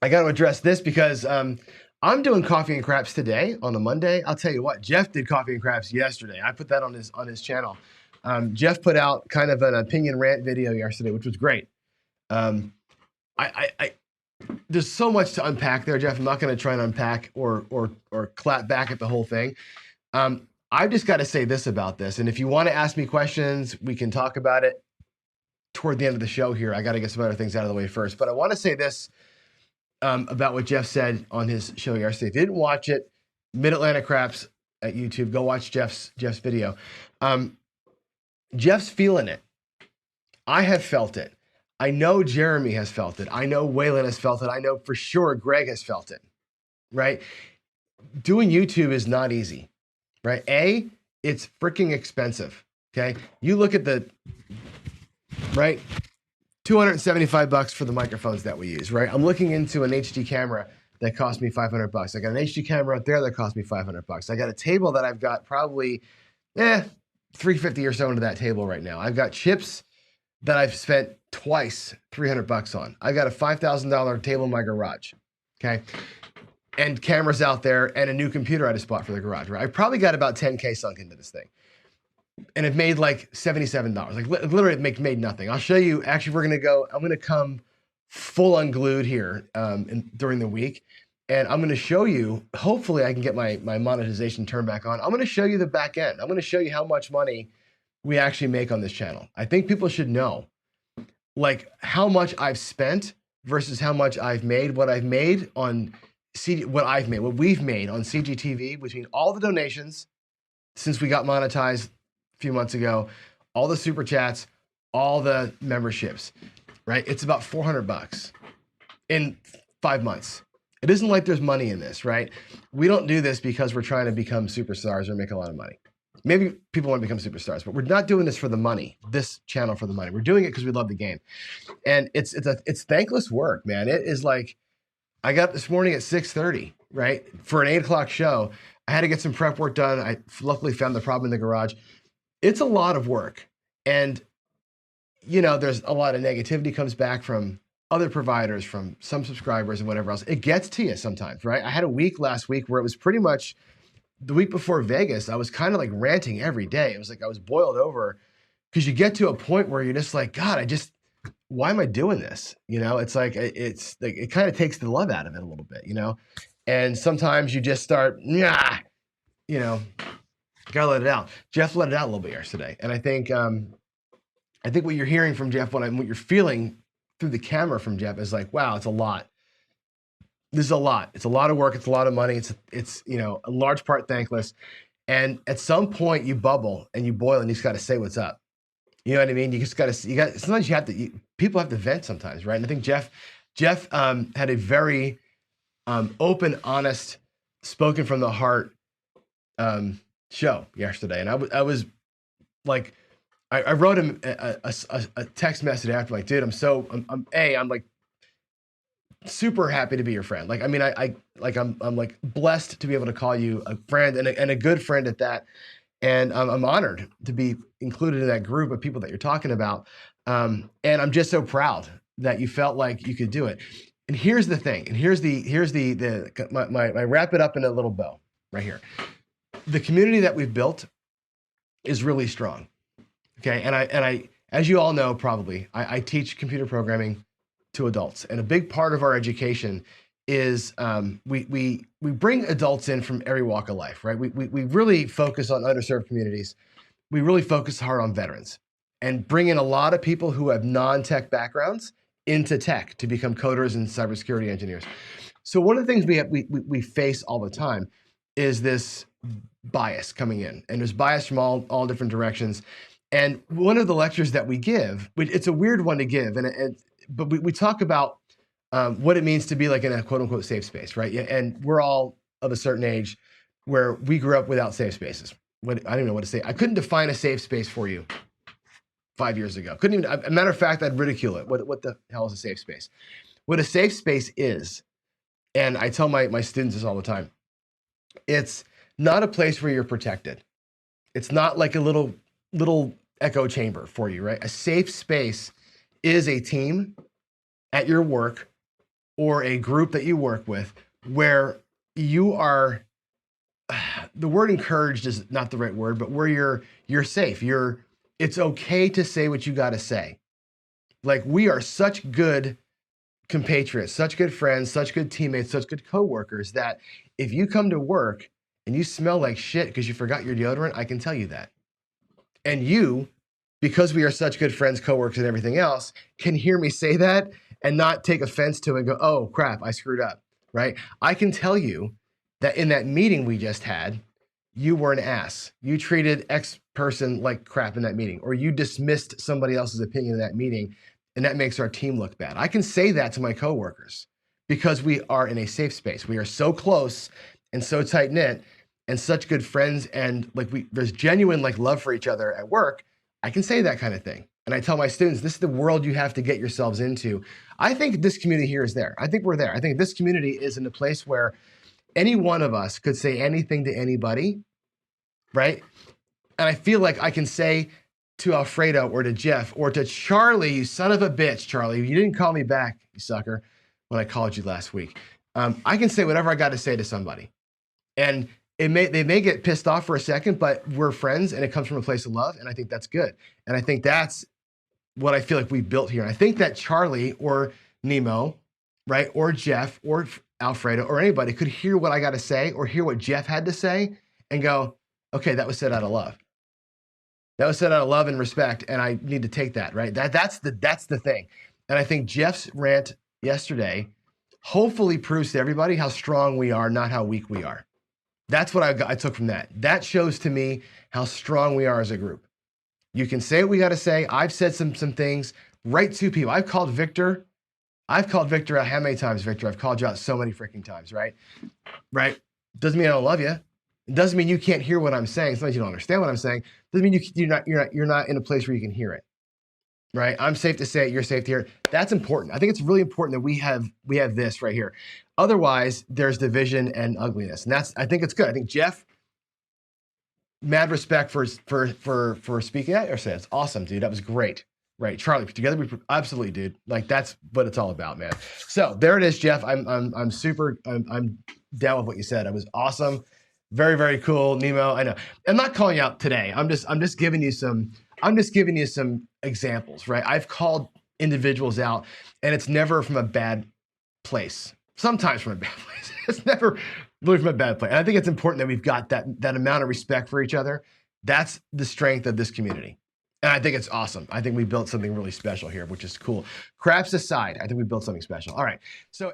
I got to address this because I'm doing coffee and craps today on a Monday. I'll tell you what, Jeff did coffee and craps yesterday. I put that on his channel. Jeff put out kind of an opinion rant video yesterday, which was great. Um, I there's so much to unpack there, Jeff. I'm not going to try and unpack or clap back at the whole thing. I've just got to say this about this, and if you want to ask me questions, we can talk about it toward the end of the show here. I got to get some other things out of the way first, but I want to say this about what Jeff said on his show yesterday. If you didn't watch it, Mid-Atlantic Craps at YouTube, go watch Jeff's video. Jeff's feeling it. I have felt it. I know Jeremy has felt it. I know Waylon has felt it. I know for sure Greg has felt it, right? Doing YouTube is not easy, right? It's freaking expensive, okay? You look at right? $275 for the microphones that we use, right? I'm looking into an HD camera that cost me $500. I got an HD camera out there that cost me $500. I got a table that I've got probably, $350 or so into that table right now. I've got chips that I've spent twice $300 on. I got a $5,000 table in my garage, okay? And cameras out there and a new computer I just bought for the garage, right? I probably got about 10K sunk into this thing. And it made like $77. Like literally it made nothing. I'll show you, actually I'm gonna come full unglued here during the week. And I'm gonna show you, hopefully I can get my monetization turned back on. I'm gonna show you the back end. I'm gonna show you how much money we actually make on this channel. I think people should know like how much I've spent versus how much I've made, what we've made on CGTV between all the donations since we got monetized a few months ago, all the super chats, all the memberships, right? It's about $400 in 5 months. It isn't like there's money in this, right? We don't do this because we're trying to become superstars or make a lot of money. Maybe people want to become superstars, but we're not doing this for the money, this channel for the money. We're doing it because we love the game. And it's thankless work, man. It is like, I got up this morning at 6:30, right? For an 8 o'clock show. I had to get some prep work done. I luckily found the problem in the garage. It's a lot of work. And, there's a lot of negativity comes back from other providers, from some subscribers and whatever else. It gets to you sometimes, right? I had a week last week where it was pretty much the week before Vegas. I was kind of like ranting every day. It was like I was boiled over because you get to a point where you're just like, God, why am I doing this? It's like, it kind of takes the love out of it a little bit, and sometimes you just start, gotta let it out. Jeff let it out a little bit yesterday. And I think what you're hearing from Jeff, what you're feeling through the camera from Jeff is like, wow, it's a lot. This is a lot. It's a lot of work. It's a lot of money. It's a large part thankless. And at some point you bubble and you boil and you just got to say what's up. You know what I mean? You just got to, sometimes people have to vent sometimes, right? And I think Jeff had a very open, honest, spoken from the heart show yesterday. And I was like, I wrote him a text message after, like, dude, I'm like super happy to be your friend. Like, I mean, I'm like blessed to be able to call you a friend and a good friend at that. And I'm honored to be included in that group of people that you're talking about. And I'm just so proud that you felt like you could do it. And here's the thing. And here's my wrap it up in a little bow right here. The community that we've built is really strong. Okay. And I, as you all know, probably I teach computer programming to adults. And a big part of our education is we bring adults in from every walk of life, right? We really focus on underserved communities. We really focus hard on veterans and bring in a lot of people who have non-tech backgrounds into tech to become coders and cybersecurity engineers. So one of the things we face all the time is this bias coming in, and there's bias from all different directions. And one of the lectures that we give, it's a weird one to give, but we talk about what it means to be like in a quote unquote safe space, right? And we're all of a certain age where we grew up without safe spaces. I don't even know what to say. I couldn't define a safe space for you 5 years ago. Couldn't even, a matter of fact, I'd ridicule it. What the hell is a safe space? What a safe space is, and I tell my students this all the time, it's not a place where you're protected. It's not like a little echo chamber for you, right? A safe space is a team at your work or a group that you work with where you are, the word encouraged is not the right word, but where you're safe. It's okay to say what you got to say. Like, we are such good compatriots, such good friends, such good teammates, such good coworkers that if you come to work and you smell like shit because you forgot your deodorant, I can tell you that. And you, because we are such good friends, coworkers, and everything else, can hear me say that and not take offense to it and go, oh crap, I screwed up, right? I can tell you that in that meeting we just had, you were an ass. You treated X person like crap in that meeting, or you dismissed somebody else's opinion in that meeting, and that makes our team look bad. I can say that to my coworkers because we are in a safe space. We are so close and so tight knit and such good friends, and like there's genuine like love for each other at work. I can say that kind of thing. And I tell my students, this is the world you have to get yourselves into. I think this community here is there. I think we're there. I think this community is in a place where any one of us could say anything to anybody, right? And I feel like I can say to Alfredo or to Jeff or to Charlie, you son of a bitch, Charlie, you didn't call me back, you sucker, when I called you last week. I can say whatever I got to say to somebody. And they may get pissed off for a second, but we're friends and it comes from a place of love. And I think that's good. And I think that's what I feel like we've built here. And I think that Charlie or Nemo, right, or Jeff or Alfredo or anybody could hear what I got to say or hear what Jeff had to say and go, okay, that was said out of love. That was said out of love and respect, and I need to take that, right? That's the thing. And I think Jeff's rant yesterday hopefully proves to everybody how strong we are, not how weak we are. That's what I took from that. That shows to me how strong we are as a group. You can say what we got to say. I've said some things right to people. I've called Victor out. How many times, Victor? I've called you out so many freaking times, right? Right? Doesn't mean I don't love you. It doesn't mean you can't hear what I'm saying. Sometimes you don't understand what I'm saying. Doesn't mean you're not in a place where you can hear it, right? I'm safe to say it. You're safe to hear it. That's important. I think it's really important that we have this right here. Otherwise, there's division and ugliness, and I think it's good. I think Jeff, mad respect for speaking out. Or say it's awesome, dude. That was great. Right, Charlie. Together, we absolutely, dude. Like, that's what it's all about, man. So there it is, Jeff. I'm down with what you said. It was awesome. Very, very cool, Nemo. I know. I'm not calling you out today. I'm just giving you some examples, right? I've called individuals out, and it's never from a bad place. Sometimes from a bad place. It's never really from a bad place. And I think it's important that we've got that amount of respect for each other. That's the strength of this community. And I think it's awesome. I think we built something really special here, which is cool. Craps aside, I think we built something special. All right. So